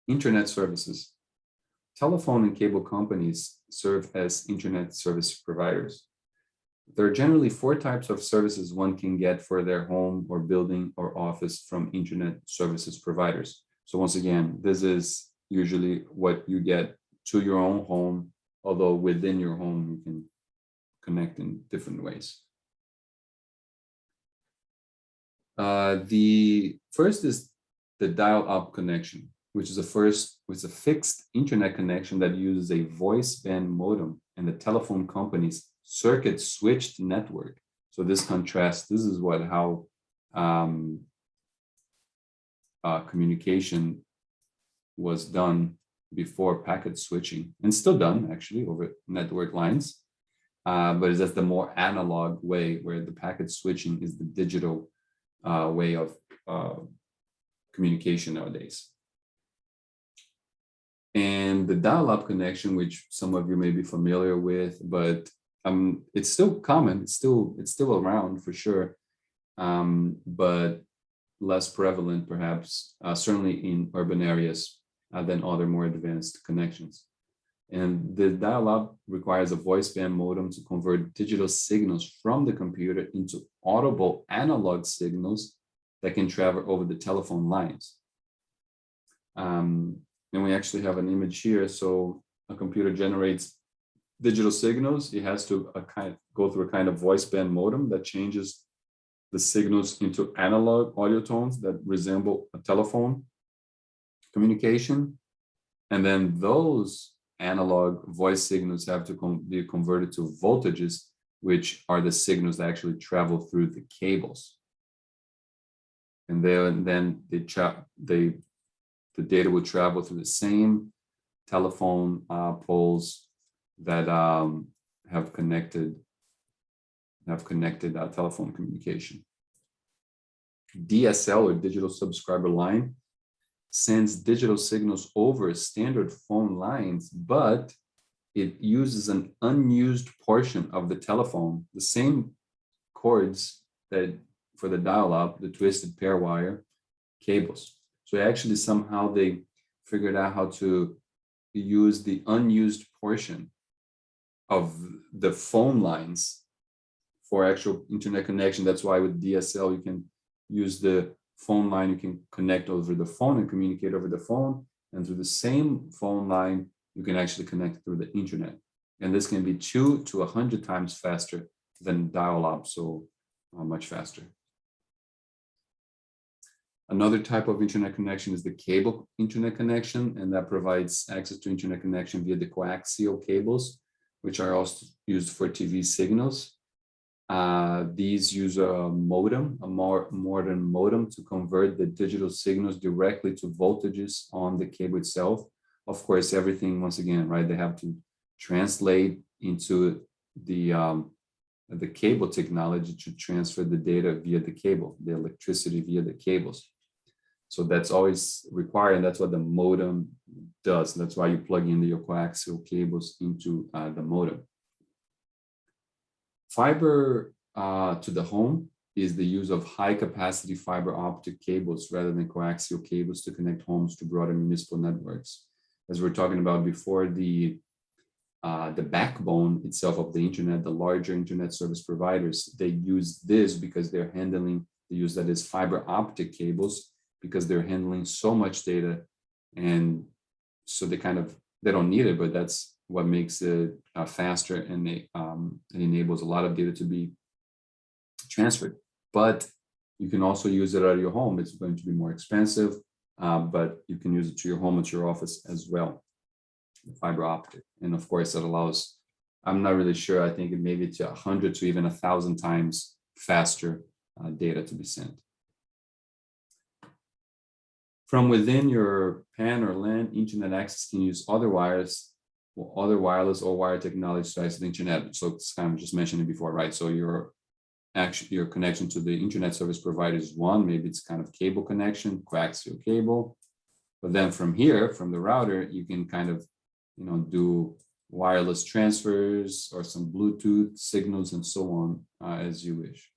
Internet services. Telephone and cable companies serve as internet service providers. There are generally four types of services one can get for their home or building or office from internet services providers. So once again, this is usually what you get to your own home, although within your home, you can connect in different ways. The first is the dial-up connection, which is a fixed internet connection that uses a voice band modem and the telephone company's circuit switched network. So this contrasts, this is how communication was done before packet switching, and still done actually over network lines, but it's just the more analog way, where the packet switching is the digital way of communication nowadays. And the dial-up connection, which some of you may be familiar with, but it's still common, it's still around for sure, but less prevalent perhaps, certainly in urban areas than other more advanced connections. And the dial-up requires a voice band modem to convert digital signals from the computer into audible analog signals that can travel over the telephone lines. And we actually have an image here. So a computer generates digital signals. It has to go through a kind of voice band modem that changes the signals into analog audio tones that resemble a telephone communication. And then those analog voice signals have to be converted to voltages, which are the signals that actually travel through the cables. And then the data will travel through the same telephone poles that have connected telephone communication. DSL, or digital subscriber line, sends digital signals over standard phone lines, but it uses an unused portion of the telephone, the same cords that for the dial-up, the twisted pair wire cables. So actually somehow they figured out how to use the unused portion of the phone lines for actual internet connection. That's why with DSL, you can use the phone line, you can connect over the phone and communicate over the phone, and through the same phone line, you can actually connect through the internet. And this can be 2 to 100 times faster than dial-up, so much faster. Another type of internet connection is the cable internet connection, and that provides access to internet connection via the coaxial cables, which are also used for TV signals. These use a modem, a more modern modem, to convert the digital signals directly to voltages on the cable itself. Of course, everything, once again, right, they have to translate into the cable technology to transfer the data via the cable, the electricity via the cables. So that's always required, and that's what the modem does. That's why you plug in your coaxial cables into the modem. Fiber to the home is the use of high-capacity fiber optic cables rather than coaxial cables to connect homes to broader municipal networks. As we're talking about before, the backbone itself of the internet, the larger internet service providers, they use this because they're handling the use that is fiber optic cables, because they're handling so much data, and so they don't need it, but that's what makes it faster, and it enables a lot of data to be transferred. But you can also use it out of your home. It's going to be more expensive, but you can use it to your home, at your office as well, the fiber optic. And of course, that allows, I'm not really sure, I think it maybe to 100 to even 1,000 times faster data to be sent. From within your PAN or LAN, internet access can use other wireless or wire technology to access the internet. So it's kind of just mentioned it before, right? So your connection to the internet service provider is one, maybe it's kind of cable connection, coaxial cable. But then from here, from the router, you can kind of, do wireless transfers or some Bluetooth signals and so on as you wish.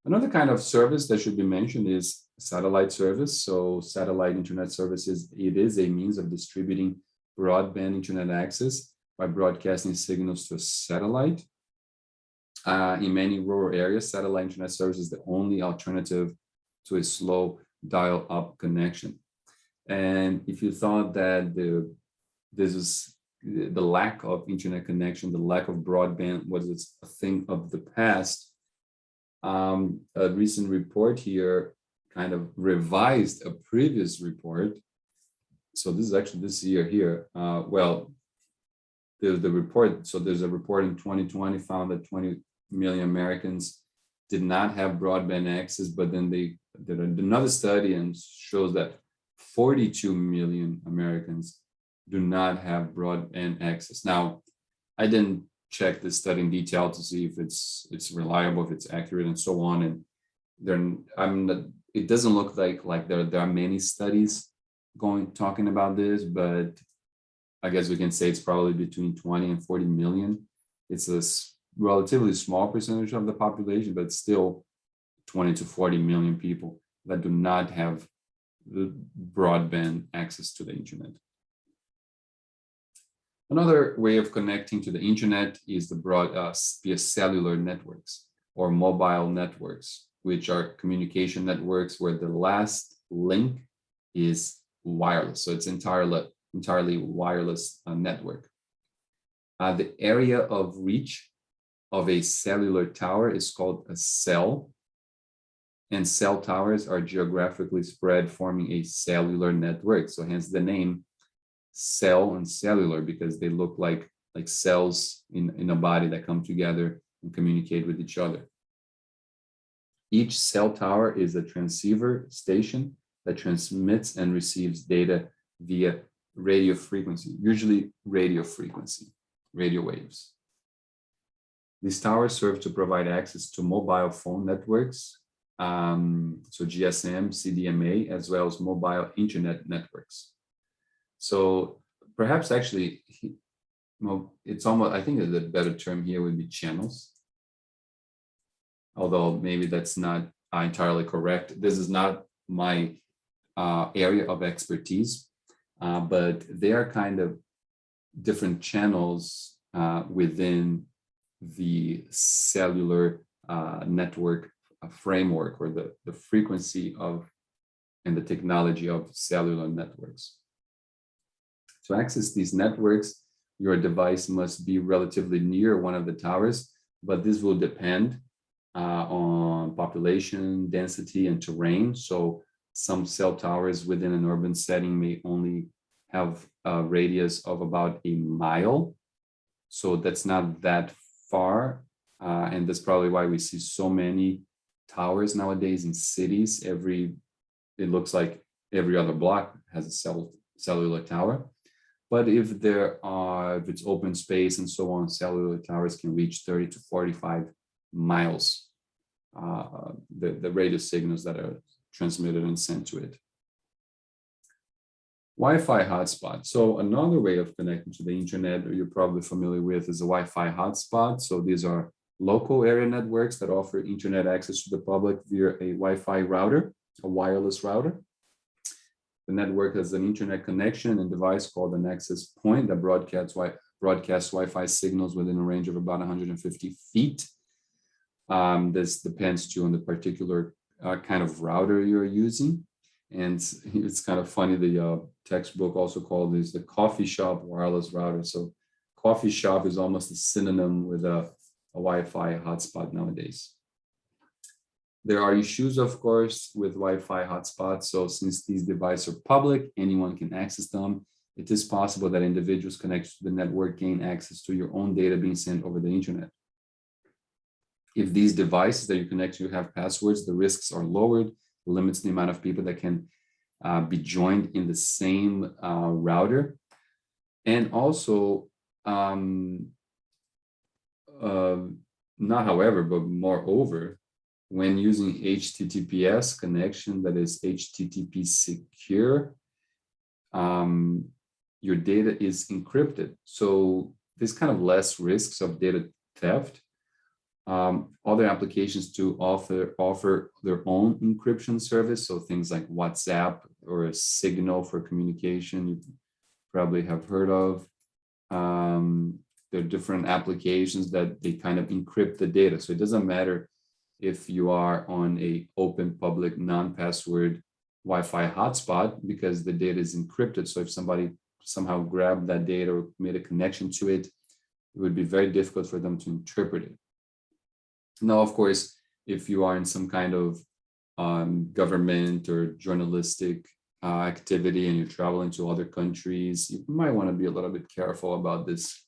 Another kind of service that should be mentioned is satellite service. So satellite internet services, it is a means of distributing broadband internet access by broadcasting signals to a satellite. In many rural areas, satellite internet service is the only alternative to a slow dial-up connection. And if you thought that this is the lack of internet connection, the lack of broadband was a thing of the past, a recent report here kind of revised a previous report. So this is actually this year here. Well, the report, so there's a report in 2020 found that 20 million Americans did not have broadband access, but then they did another study and shows that 42 million Americans do not have broadband access. Now, I didn't check this study in detail to see if it's reliable, if it's accurate, and so on. And it doesn't look like there are many studies talking about this, but I guess we can say it's probably between 20 and 40 million. It's a relatively small percentage of the population, but still 20 to 40 million people that do not have the broadband access to the internet. Another way of connecting to the internet is via cellular networks or mobile networks, which are communication networks where the last link is wireless. So it's entirely wireless network. The area of reach of a cellular tower is called a cell, and cell towers are geographically spread, forming a cellular network. So hence the name cell and cellular, because they look like cells in a body that come together and communicate with each other. Each cell tower is a transceiver station that transmits and receives data via radio frequency, usually radio waves. These towers serve to provide access to mobile phone networks, so GSM, CDMA, as well as mobile internet networks. So perhaps actually, it's almost, I think the better term here would be channels, although maybe that's not entirely correct. This is not my area of expertise, but they are kind of different channels within the cellular network framework, or the frequency of and the technology of cellular networks. To access these networks, your device must be relatively near one of the towers, but this will depend on population, density, and terrain. So some cell towers within an urban setting may only have a radius of about a mile. So that's not that far. And that's probably why we see so many towers nowadays in cities. It looks like every other block has a cellular tower. But if it's open space and so on, cellular towers can reach 30 to 45 miles, the radio signals that are transmitted and sent to it. Wi-Fi hotspot. So another way of connecting to the internet, or you're probably familiar with, is a Wi-Fi hotspot. So these are local area networks that offer internet access to the public via a Wi-Fi router, a wireless router. The network has an internet connection and device called an access point that broadcasts Wi-Fi signals within a range of about 150 feet. This depends too on the particular kind of router you're using. And it's kind of funny, the textbook also called this the coffee shop wireless router. So coffee shop is almost a synonym with a Wi-Fi hotspot nowadays. There are issues, of course, with Wi-Fi hotspots. So since these devices are public, anyone can access them. It is possible that individuals connected to the network gain access to your own data being sent over the internet. If these devices that you connect to have passwords, the risks are lowered, limits the amount of people that can be joined in the same router. And also, not however, but moreover, when using HTTPS connection, that is HTTP secure, your data is encrypted. So there's kind of less risks of data theft. Other applications to offer their own encryption service. So things like WhatsApp or a Signal for communication, you probably have heard of. There are different applications that they kind of encrypt the data. So it doesn't matter if you are on a open public non-password Wi-Fi hotspot, because the data is encrypted. So if somebody somehow grabbed that data or made a connection to it, it would be very difficult for them to interpret it. Now, of course, if you are in some kind of government or journalistic activity and you're traveling to other countries, you might want to be a little bit careful about this,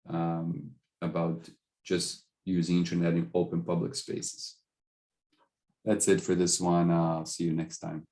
about just using internet in open public spaces. That's it for this one. I'll see you next time.